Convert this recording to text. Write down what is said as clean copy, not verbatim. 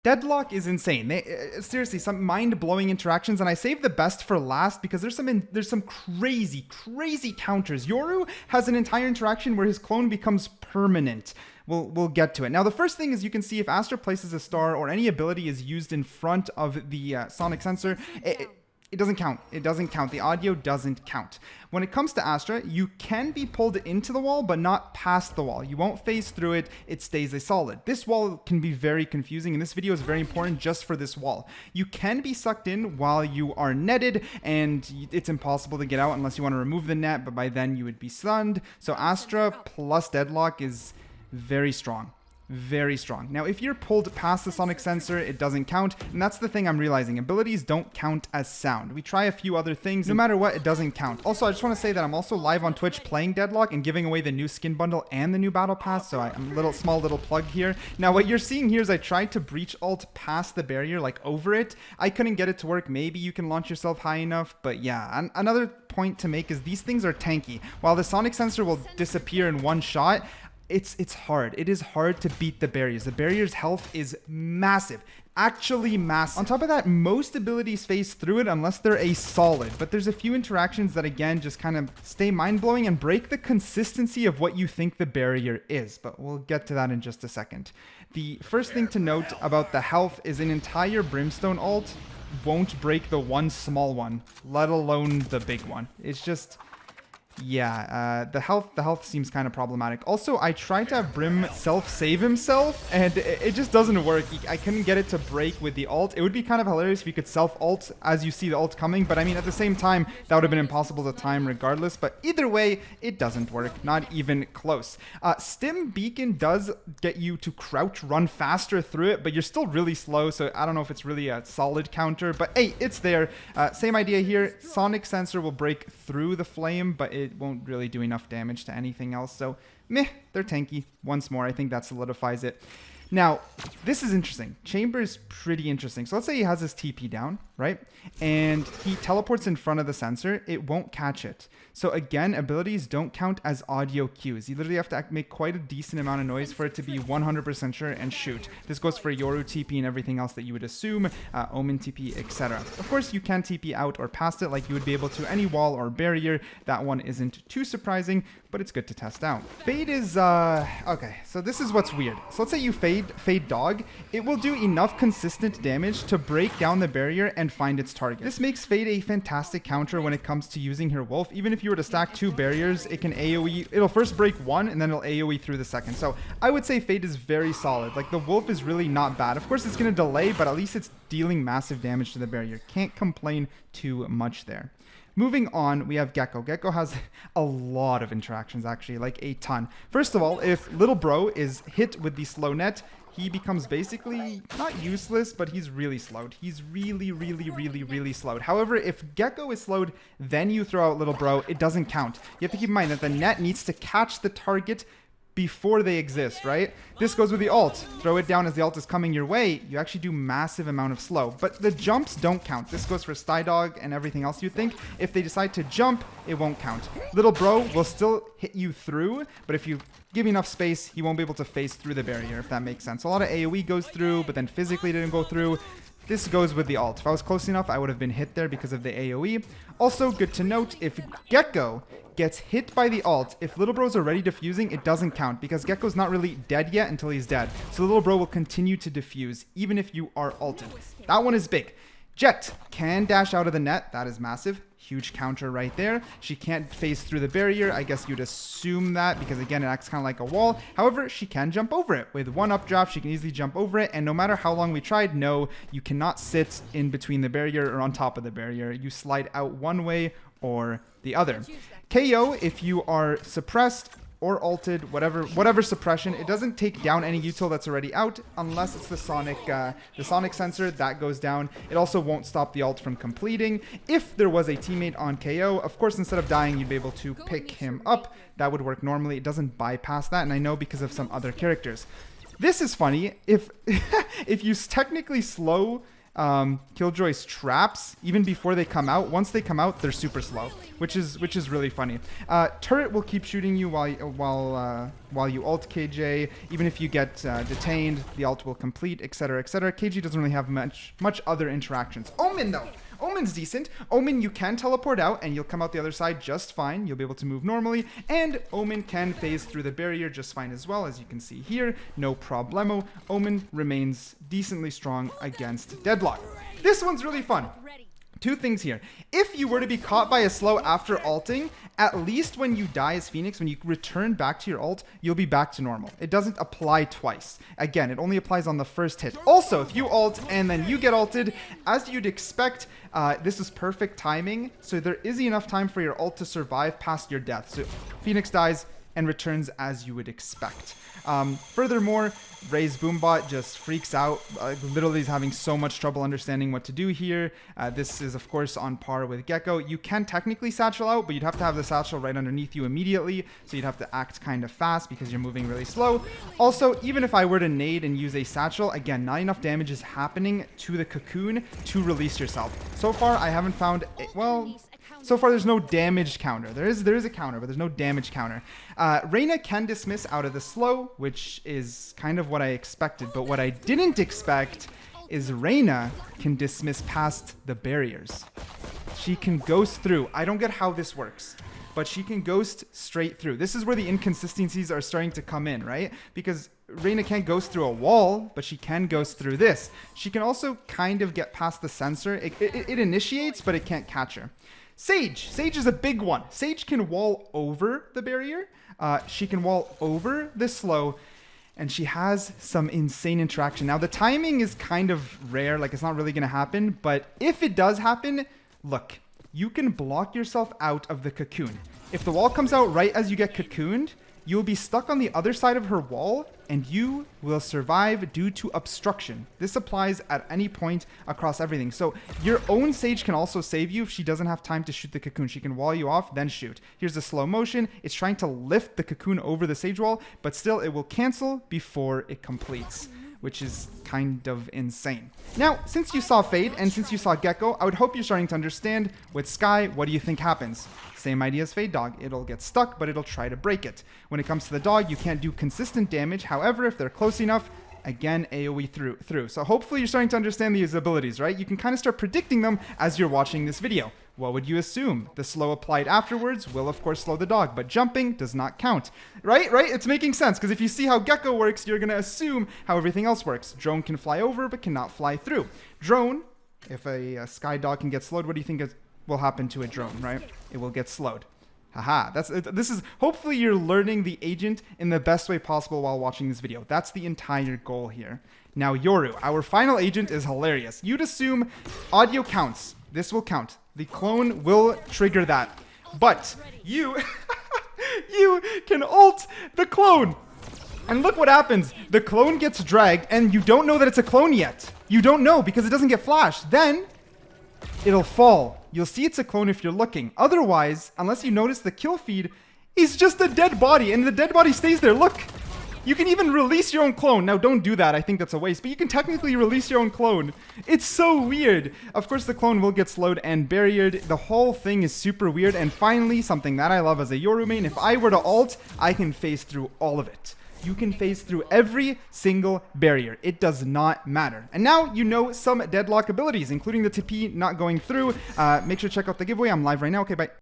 Deadlock is insane. Seriously, some mind-blowing interactions, and I saved the best for last because there's some crazy counters. Yoru has an entire interaction where his clone becomes permanent. We'll get to it. Now, the first thing is you can see if Astra places a star or any ability is used in front of the sonic sensor, it doesn't count. It doesn't count. The audio doesn't count. When it comes to Astra, you can be pulled into the wall, but not past the wall. You won't phase through it. It stays a solid. This wall can be very confusing, and this video is very important just for this wall. You can be sucked in while you are netted, and it's impossible to get out unless you want to remove the net, but by then you would be stunned. So Astra plus Deadlock is very strong. Very strong. Now, if you're pulled past the sonic sensor, it doesn't count, and that's the thing I'm realizing. Abilities don't count as sound. We try a few other things. No matter what, it doesn't count. Also, I just want to say that I'm also live on Twitch playing Deadlock and giving away the new skin bundle and the new battle pass, so I'm a small little plug here. Now, what you're seeing here is I tried to breach ult past the barrier, like over it. I couldn't get it to work. Maybe you can launch yourself high enough, but yeah. Another point to make is these things are tanky. While the sonic sensor will disappear in one shot, it's hard. It is hard to beat the barriers. The barrier's health is massive. Actually massive. On top of that, most abilities phase through it unless they're a solid. But there's a few interactions that, again, just kind of stay mind-blowing and break the consistency of what you think the barrier is. But we'll get to that in just a second. The first thing to note about the health is an entire Brimstone ult won't break the one small one, let alone the big one. It's just... yeah, the health seems kind of problematic. Also, I tried to have Brim self-save himself, and it just doesn't work. I couldn't get it to break with the ult. It would be kind of hilarious if you could self-ult as you see the ult coming, but I mean, at the same time, that would have been impossible to time regardless. But either way, it doesn't work. Not even close. Stim Beacon does get you to crouch run faster through it, but you're still really slow, so I don't know if it's really a solid counter, but hey, it's there. Same idea here. Sonic Sensor will break through the flame, but it won't really do enough damage to anything else. So, meh, they're tanky. Once more, I think that solidifies it. Now, this is interesting. Chamber is pretty interesting. So let's say he has his TP down, right? And he teleports in front of the sensor. It won't catch it. So again, abilities don't count as audio cues. You literally have to make quite a decent amount of noise for it to be 100% sure and shoot. This goes for Yoru TP and everything else that you would assume, Omen TP, etc. Of course, you can TP out or past it like you would be able to any wall or barrier. That one isn't too surprising, but it's good to test out. Fade is, okay, so this is what's weird. So let's say you Fade Dog. It will do enough consistent damage to break down the barrier and find its target. This makes Fade a fantastic counter when it comes to using her Wolf. Even if you were to stack two barriers, it can AoE. It'll first break one and then it'll AoE through the second. So I would say Fade is very solid. Like, the Wolf is really not bad. Of course, it's going to delay, but at least it's dealing massive damage to the barrier. Can't complain too much there. Moving on, we have Gekko. Gekko has a lot of interactions, actually, like a ton. First of all, if little bro is hit with the slow net, he becomes basically not useless, but he's really slowed. He's really slowed. However, if Gekko is slowed, then you throw out little bro, it doesn't count. You have to keep in mind that the net needs to catch the target before they exist, right? This goes with the ult. Throw it down as the ult is coming your way. You actually do massive amount of slow, but the jumps don't count. This goes for Skye Dog and everything else you think. If they decide to jump, it won't count. Little bro will still hit you through, but if you give enough space, he won't be able to phase through the barrier, if that makes sense. So a lot of AoE goes through, but then physically didn't go through. This goes with the ult. If I was close enough, I would have been hit there because of the AoE. Also, good to note, if Gekko gets hit by the ult, if little bro's already defusing, it doesn't count because Gekko's not really dead yet until he's dead. So little bro will continue to defuse even if you are ulted. That one is big. Jett can dash out of the net. That is massive. Huge counter right there. She can't phase through the barrier. I guess you'd assume that because, again, it acts kind of like a wall. However, she can jump over it. With one updraft, she can easily jump over it. And no matter how long we tried, no, you cannot sit in between the barrier or on top of the barrier. You slide out one way or the other. KO, if you are suppressed or ulted, whatever suppression, it doesn't take down any util that's already out unless it's the sonic sensor that goes down. It also won't stop the ult from completing. If there was a teammate on KO, of course, instead of dying, you'd be able to pick him up. That would work normally. It doesn't bypass that, and I know because of some other characters. This is funny. If if you technically slow Killjoy's traps, even before they come out. Once they come out, they're super slow, which is really funny. Turret will keep shooting you while you ult KJ. Even if you get detained, the ult will complete, etc., etc. KJ doesn't really have much other interactions. Omen though. Omen's decent. Omen, you can teleport out and you'll come out the other side just fine. You'll be able to move normally. And Omen can phase through the barrier just fine as well, as you can see here. No problemo. Omen remains decently strong against Deadlock. This one's really fun. Two things here. If you were to be caught by a slow after ulting, at least when you die as Phoenix, when you return back to your ult, you'll be back to normal. It doesn't apply twice. Again, it only applies on the first hit. Also, if you ult and then you get ulted, as you'd expect, this is perfect timing. So there is enough time for your ult to survive past your death. So Phoenix dies and returns as you would expect. Furthermore, Raze Boombot just freaks out. Literally is having so much trouble understanding what to do here. This is, of course, on par with Gekko. You can technically satchel out, but you'd have to have the satchel right underneath you immediately. So you'd have to act kind of fast because you're moving really slow. Also, even if I were to nade and use a satchel, again, not enough damage is happening to the cocoon to release yourself. So far, I haven't found... So far, there's no damage counter. There is a counter, but there's no damage counter. Reyna can dismiss out of the slow, which is kind of what I expected. But what I didn't expect is Reyna can dismiss past the barriers. She can ghost through. I don't get how this works, but she can ghost straight through. This is where the inconsistencies are starting to come in, right? Because Reyna can't ghost through a wall, but she can ghost through this. She can also kind of get past the sensor. It initiates, but it can't catch her. Sage is a big one. Sage can wall over the barrier. She can wall over the slow, and she has some insane interaction. Now, the timing is kind of rare, like it's not really going to happen, but if it does happen, look, you can block yourself out of the cocoon. If the wall comes out right as you get cocooned, you'll be stuck on the other side of her wall, and you will survive due to obstruction. This applies at any point across everything. So your own Sage can also save you if she doesn't have time to shoot the cocoon. She can wall you off, then shoot. Here's the slow motion. It's trying to lift the cocoon over the Sage wall, but still it will cancel before it completes, which is kind of insane. Now, since you saw Fade and since you saw Gekko, I would hope you're starting to understand with Skye, what do you think happens? Same idea as Fade Dog. It'll get stuck, but it'll try to break it. When it comes to the dog, you can't do consistent damage. However, if they're close enough, again, AoE through. So hopefully you're starting to understand these abilities, right? You can kind of start predicting them as you're watching this video. What would you assume? The slow applied afterwards will, of course, slow the dog, but jumping does not count. Right? It's making sense, because if you see how Gekko works, you're going to assume how everything else works. Drone can fly over, but cannot fly through. Drone, if a Skye dog can get slowed, what do you think will happen to a drone, right? It will get slowed. Haha, this is, hopefully you're learning the agent in the best way possible while watching this video. That's the entire goal here. Now, Yoru, our final agent, is hilarious. You'd assume audio counts. This will count. The clone will trigger that. But you, you can ult the clone. And look what happens. The clone gets dragged, and you don't know that it's a clone yet. You don't know because it doesn't get flashed. Then it'll fall. You'll see it's a clone if you're looking. Otherwise, unless you notice the kill feed, he's just a dead body, and the dead body stays there. Look, you can even release your own clone. Now, don't do that. I think that's a waste, but you can technically release your own clone. It's so weird. Of course, the clone will get slowed and barriered. The whole thing is super weird. And finally, something that I love as a Yoru main, if I were to ult, I can phase through all of it. You can phase through every single barrier. It does not matter. And now you know some deadlock abilities, including the TP not going through. Make sure to check out the giveaway. I'm live right now. Okay, bye.